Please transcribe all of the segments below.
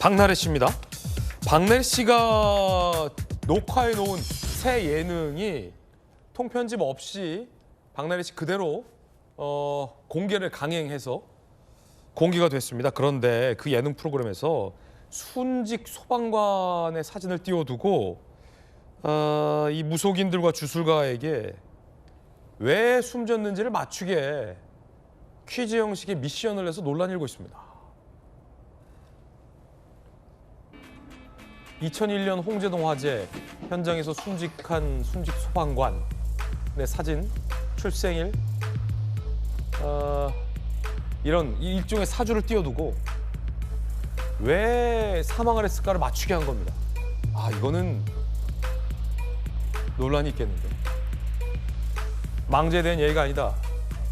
박나래 씨입니다. 박나래 씨가 녹화해 놓은 새 예능이 통편집 없이 박나래 씨 그대로 공개를 강행해서 공개가 됐습니다. 그런데 그 예능 프로그램에서 순직 소방관의 사진을 띄워두고 이 무속인들과 주술가에게 왜 숨졌는지를 맞추게 퀴즈 형식의 미션을 내서 논란이 일고 있습니다. 2001년 홍제동 화재 현장에서 순직한 순직 소방관의 사진, 출생일, 이런 일종의 사주를 띄워두고 왜 사망을 했을까를 맞추게 한 겁니다. 이거는 논란이 있겠는데. 망제에 대한 예의가 아니다.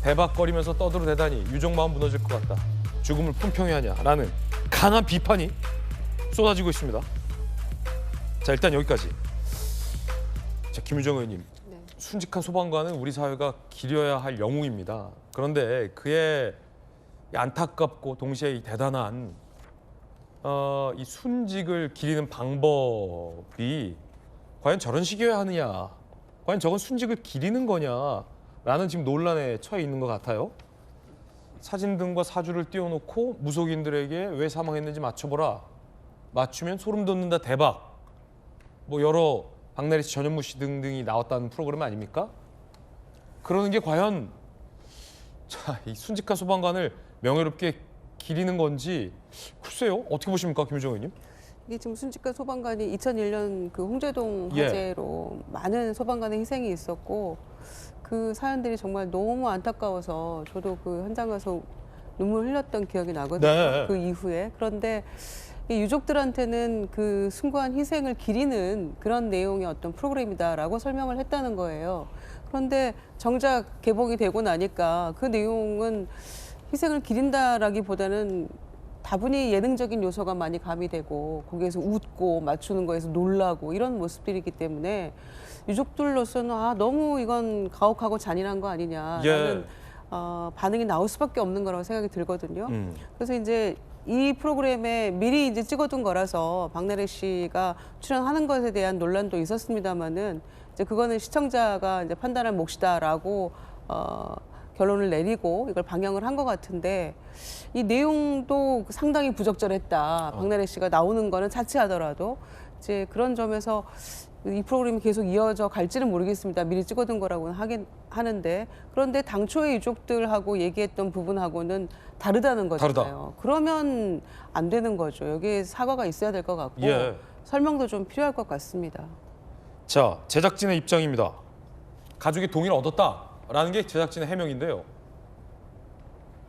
대박거리면서 떠들어대다니 유정마음 무너질 것 같다. 죽음을 품평해야 하냐라는 강한 비판이 쏟아지고 있습니다. 자, 일단 여기까지. 자, 김유정 의원님. 네. 순직한 소방관은 우리 사회가 기려야 할 영웅입니다. 그런데 그의 안타깝고 동시에 이 대단한 이 순직을 기리는 방법이 과연 저런 식이어야 하느냐, 과연 저건 순직을 기리는 거냐라는 지금 논란에 처해 있는 것 같아요. 사진 등과 사주를 띄워놓고 무속인들에게 왜 사망했는지 맞춰보라. 맞추면 소름 돋는다 대박. 뭐 여러 박나래 씨, 전현무 씨 등등이 나왔다는 프로그램 아닙니까? 그러는 게 과연 이 순직한 소방관을 명예롭게 기리는 건지 글쎄요. 어떻게 보십니까, 김유정 의원님? 이게 지금 순직한 소방관이 2001년 그 홍제동 화재로 많은 소방관의 희생이 있었고 그 사연들이 정말 너무 안타까워서 저도 그 현장 가서 눈물 흘렸던 기억이 나거든요. 네. 그 이후에. 그런데 이 유족들한테는 그 숭고한 희생을 기리는 그런 내용의 어떤 프로그램이다라고 설명을 했다는 거예요. 그런데 정작 개봉이 되고 나니까 그 내용은 희생을 기린다라기보다는 다분히 예능적인 요소가 많이 가미되고 거기에서 웃고 맞추는 거에서 놀라고 이런 모습들이기 때문에 유족들로서는 너무 이건 가혹하고 잔인한 거 아니냐라는 반응이 나올 수밖에 없는 거라고 생각이 들거든요. 그래서 이제 이 프로그램에 미리 이제 찍어둔 거라서 박나래 씨가 출연하는 것에 대한 논란도 있었습니다만은 이제 그거는 시청자가 이제 판단할 몫이다라고 결론을 내리고 이걸 방영을 한 것 같은데 이 내용도 상당히 부적절했다. 박나래 씨가 나오는 거는 자체하더라도 이제 그런 점에서 이 프로그램이 계속 이어져 갈지는 모르겠습니다. 미리 찍어둔 거라고는 하긴 하는데 그런데 당초에 유족들하고 얘기했던 부분하고는 다르다는 거잖아요. 다르다. 그러면 안 되는 거죠. 여기에 사과가 있어야 될 것 같고 설명도 좀 필요할 것 같습니다. 자, 제작진의 입장입니다. 가족의 동의를 얻었다라는 게 제작진의 해명인데요.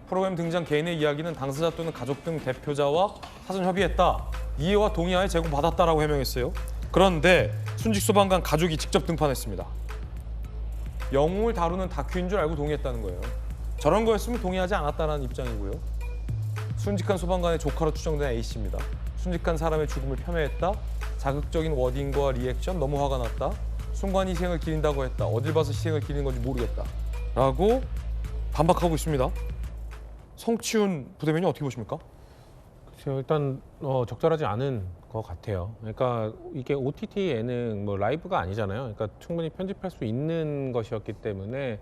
프로그램 등장 개인의 이야기는 당사자 또는 가족 등 대표자와 사전 협의했다. 이해와 동의하에 제공받았다라고 해명했어요. 그런데 순직 소방관 가족이 직접 등판했습니다. 영웅을 다루는 다큐인 줄 알고 동의했다는 거예요. 저런 거였으면 동의하지 않았다는 입장이고요. 순직한 소방관의 조카로 추정된 A씨입니다. 순직한 사람의 죽음을 폄훼했다. 자극적인 워딩과 리액션 너무 화가 났다. 순간 희생을 기린다고 했다. 어딜 봐서 희생을 기리는 건지 모르겠다. 라고 반박하고 있습니다. 성치훈 부대변인 어떻게 보십니까? 글쎄요, 일단 적절하지 않은 것 같아요. 그러니까 이게 OTT 예능 뭐 라이브가 아니잖아요. 그러니까 충분히 편집할 수 있는 것이었기 때문에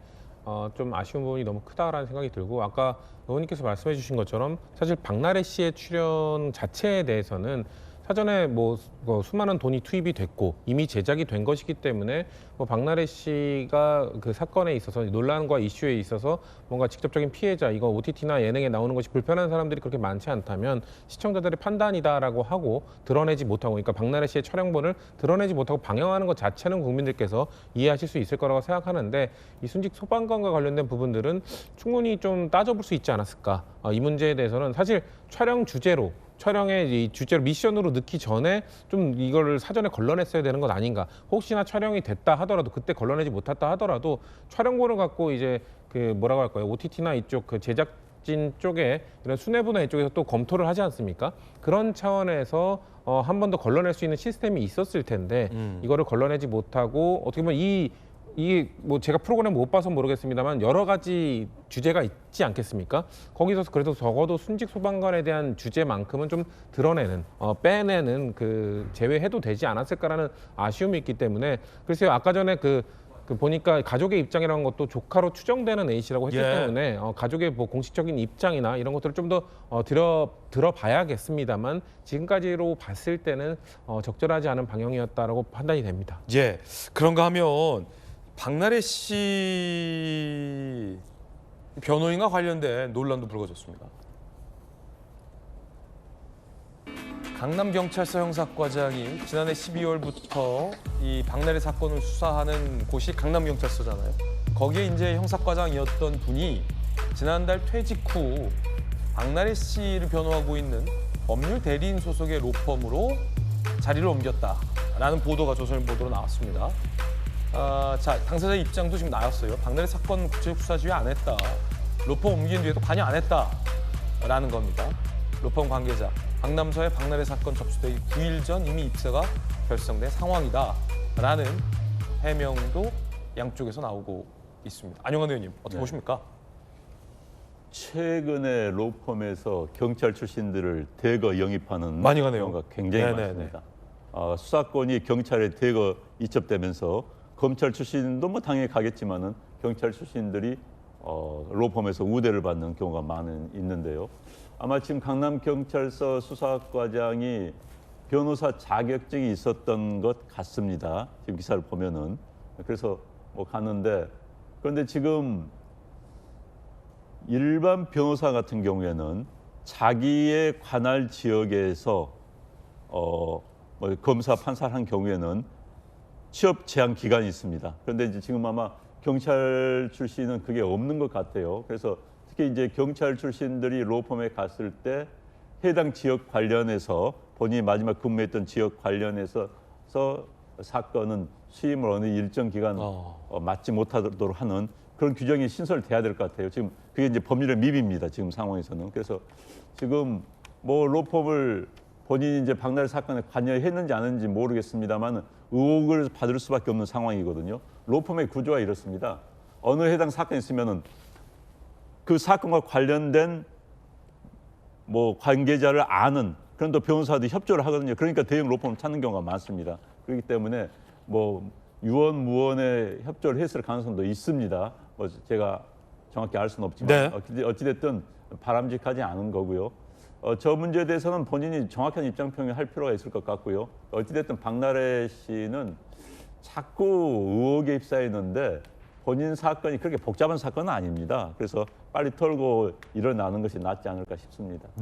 좀 아쉬운 부분이 너무 크다라는 생각이 들고 아까 의원님께서 말씀해 주신 것처럼 사실 박나래 씨의 출연 자체에 대해서는 사전에 뭐 수많은 돈이 투입이 됐고 이미 제작이 된 것이기 때문에 뭐 박나래 씨가 그 사건에 있어서 논란과 이슈에 있어서 뭔가 직접적인 피해자 이거 OTT나 예능에 나오는 것이 불편한 사람들이 그렇게 많지 않다면 시청자들의 판단이다라고 하고 드러내지 못하고 그러니까 박나래 씨의 촬영본을 드러내지 못하고 방영하는 것 자체는 국민들께서 이해하실 수 있을 거라고 생각하는데 이 순직 소방관과 관련된 부분들은 충분히 좀 따져볼 수 있지 않았을까. 이 문제에 대해서는 사실 촬영 주제로 촬영의 이 주제로 미션으로 넣기 전에 좀 이거를 사전에 걸러냈어야 되는 것 아닌가. 혹시나 촬영이 됐다 하더라도 그때 걸러내지 못했다 하더라도 촬영본을 갖고 이제 그 뭐라고 할까요? OTT나 이쪽 그 제작진 쪽에 이런 수뇌부나 이쪽에서 또 검토를 하지 않습니까? 그런 차원에서 한 번 더 걸러낼 수 있는 시스템이 있었을 텐데 이거를 걸러내지 못하고 어떻게 보면 이 이게 뭐 제가 프로그램 못 봐서 모르겠습니다만 여러 가지 주제가 있지 않겠습니까? 거기서 그래도 적어도 순직 소방관에 대한 주제만큼은 좀 드러내는, 빼내는 그 제외해도 되지 않았을까라는 아쉬움이 있기 때문에 글쎄요. 아까 전에 그 보니까 가족의 입장이라는 것도 조카로 추정되는 A 씨라고 했기 예. 때문에 가족의 뭐 공식적인 입장이나 이런 것들을 좀 더 들어봐야겠습니다만 지금까지로 봤을 때는 적절하지 않은 방향이었다라고 판단이 됩니다. 예, 그런가 하면 박나래 씨 변호인과 관련된 논란도 불거졌습니다. 강남경찰서 형사과장이 지난해 12월부터 이 박나래 사건을 수사하는 곳이 강남경찰서잖아요. 거기에 이제 형사과장이었던 분이 지난달 퇴직 후 박나래 씨를 변호하고 있는 법률 대리인 소속의 로펌으로 자리를 옮겼다라는 보도가 조선일보도로 나왔습니다. 자, 당사자 입장도 지금 나왔어요. 박나래 사건 구체적 수사 지휘 안 했다. 로펌 옮긴 뒤에도 관여 안 했다라는 겁니다. 로펌 관계자. 강남서의 박나래 사건 접수되기 9일 전 이미 입사가 결정된 상황이다라는 해명도 양쪽에서 나오고 있습니다. 안용환 의원님 어떻게 네. 보십니까? 최근에 로펌에서 경찰 출신들을 대거 영입하는 많이 가네요. 경우가 굉장히 네네네. 많습니다. 수사권이 경찰에 대거 이첩되면서 검찰 출신도 뭐 당연히 가겠지만은 경찰 출신들이 로펌에서 우대를 받는 경우가 있는데요. 아마 지금 강남경찰서 수사과장이 변호사 자격증이 있었던 것 같습니다. 지금 기사를 보면은. 그래서 뭐 갔는데 그런데 지금 일반 변호사 같은 경우에는 자기의 관할 지역에서 뭐 검사 판사를 한 경우에는 취업 제한 기간이 있습니다. 그런데 이제 지금 아마 경찰 출신은 그게 없는 것 같아요. 그래서 특히 이제 경찰 출신들이 로펌에 갔을 때 해당 지역 관련해서 본인이 마지막 근무했던 지역 관련해서 사건은 수임을 어느 일정 기간 맞지 못하도록 하는 그런 규정이 신설돼야 될 것 같아요. 지금 그게 이제 법률의 미비입니다. 지금 상황에서는. 그래서 지금 뭐 로펌을 본인이 이제 박나래 사건에 관여했는지 안 했는지 모르겠습니다만 의혹을 받을 수밖에 없는 상황이거든요. 로펌의 구조가 이렇습니다. 어느 해당 사건이 있으면은 그 사건과 관련된 뭐 관계자를 아는 그런 또 변호사들이 협조를 하거든요. 그러니까 대형 로펌을 찾는 경우가 많습니다. 그렇기 때문에 뭐 유언 무언에 협조를 했을 가능성도 있습니다. 뭐 제가 정확히 알 수는 없지만 어찌됐든 바람직하지 않은 거고요. 저 문제에 대해서는 본인이 정확한 입장 표명을 할 필요가 있을 것 같고요. 어찌됐든 박나래 씨는 자꾸 의혹에 휩싸이는데 본인 사건이 그렇게 복잡한 사건은 아닙니다. 그래서 빨리 털고 일어나는 것이 낫지 않을까 싶습니다. 네.